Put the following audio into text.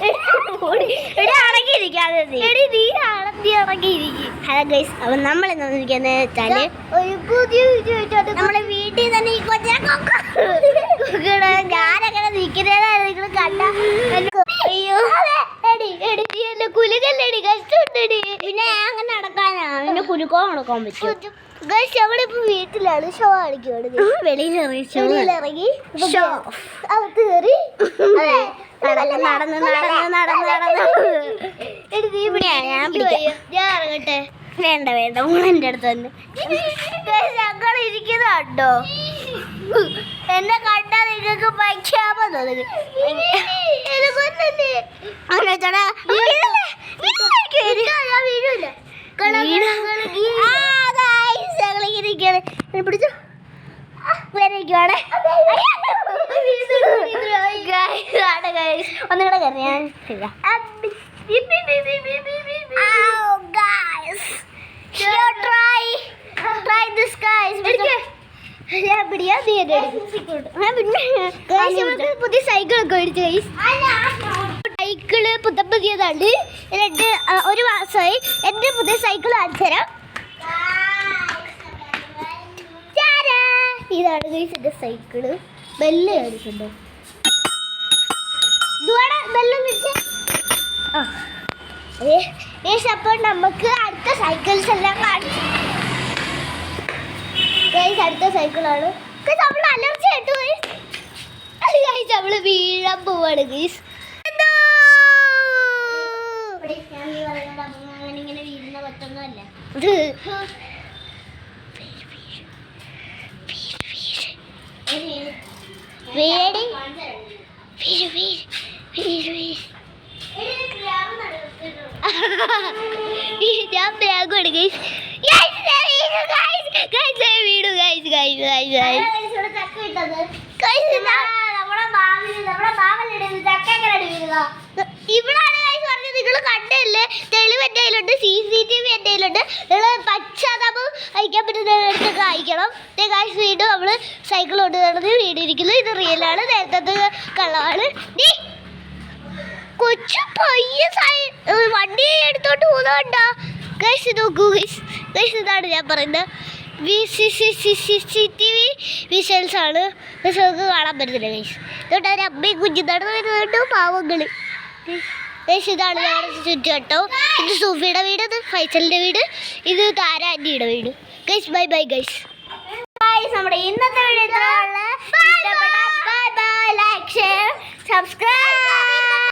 Hello guys, അപ്പൊ നമ്മൾ ഇന്ന് വെച്ചാല് നമ്മുടെ വീട്ടിൽ തന്നെ ഈ ഞാനങ്ങനെ നിൽക്കുന്നതാണ് നിങ്ങൾ കണ്ട. അയ്യോ കുലുകല്ലേടി, കഷ്ടമുണ്ടടി. പിന്നെ അങ്ങനെ നടക്കാനാ, പിന്നെ കുലുക്കോ നടക്കാൻ പറ്റും. ഗൈസ് നമ്മളിപ്പോ വീട്ടിലാണ്, ഷോ കളിക്കുവാണ്. വെളിയിലിറങ്ങി അകത്ത് കയറി നടന്ന് ഞാൻ ഇറങ്ങട്ടെ. വേണ്ട മോളെന്റെ അടുത്ത് തന്നെ ഞങ്ങൾ ഇരിക്കുന്നുണ്ടോ? എന്നെ കണ്ടാ നിങ്ങൾക്ക് പൈക്കാമോ തോന്നുന്നു. പിടിച്ചോ ഒന്നുകൂടെ കയറി ഞാൻ പുതിയ സൈക്കിളൊക്കെ മേടിച്ചു. സൈക്കിള് പുതിയതാണ്. ഒരു മാസമായി. എൻ്റെ പുതിയ സൈക്കിൾ അഞ്ചരം. ഇതാണ് ഗൈസ് എൻ്റെ സൈക്കിള്. ബെല്ല് കാണിക്കുന്നുണ്ടോ? അപ്പോൾ നമുക്ക് അടുത്ത സൈക്കിൾസ് എല്ലാം കാണിച്ചു. ഗൈസ് അടുത്ത സൈക്കിളാണ്. നമ്മൾ അലർജി ആയിട്ട് പോയി. ഗൈസ് നമ്മൾ വീഴാൻ പോവാണ്. ഗൈസ് ഇങ്ങനെ വീഴുന്ന പറ്റുന്നതല്ല. ഞാൻ ബാഗാണ് ഗൈസ്. ഇവിടാണ് ഗൈസ് പറഞ്ഞത്. നിങ്ങൾ കണ്ടല്ലേ, തെളിവ് എൻ്റെ കയ്യിലുണ്ട്, CCTV എൻ്റെ കയ്യിലുണ്ട്. നിങ്ങൾ പശ്ചാത്താപം അയക്കാൻ പറ്റുന്നതിനടുത്തൊക്കെ അയക്കണം. ഗൈസ് വീണ്ടും നമ്മൾ സൈക്കിൾ കൊണ്ട് നടന്ന് വീടിരിക്കുന്നു. ഇത് റിയലാണ്, നേരത്തെ കള്ളമാണ്. കൊച്ചു പയ്യ വണ്ടി എടുത്തോട്ട് പോകുന്നുണ്ടോ? ഗൈസ് നോക്കൂ ഗൈസ് ഇതാണ് ഞാൻ പറയുന്നത്. CCTV വിഷ്വൽസ് ആണ്. നമുക്ക് കാണാൻ പറ്റുന്നില്ല ഗൈസ്. ഇതുകൊണ്ട് ഒരു അമ്മയും കുഞ്ഞു നടന്നു വരുന്നുണ്ട്, പാവങ്ങൾ. ഗൈസ് ഇതാണ് ഞങ്ങളുടെ ചുറ്റുവട്ടോ. ഇത് സൂഫിയുടെ വീട്, ഇത് ഫൈസലിൻ്റെ വീട്, ഇത് താര ആൻറ്റിയുടെ വീട്. Guys bye guys. നമ്മുടെ ഇന്നത്തെ വീഡിയോ ഇഷ്ടപ്പെട്ട ബൈ, ലൈക്ക്, ഷെയർ, സബ്സ്ക്രൈബ്.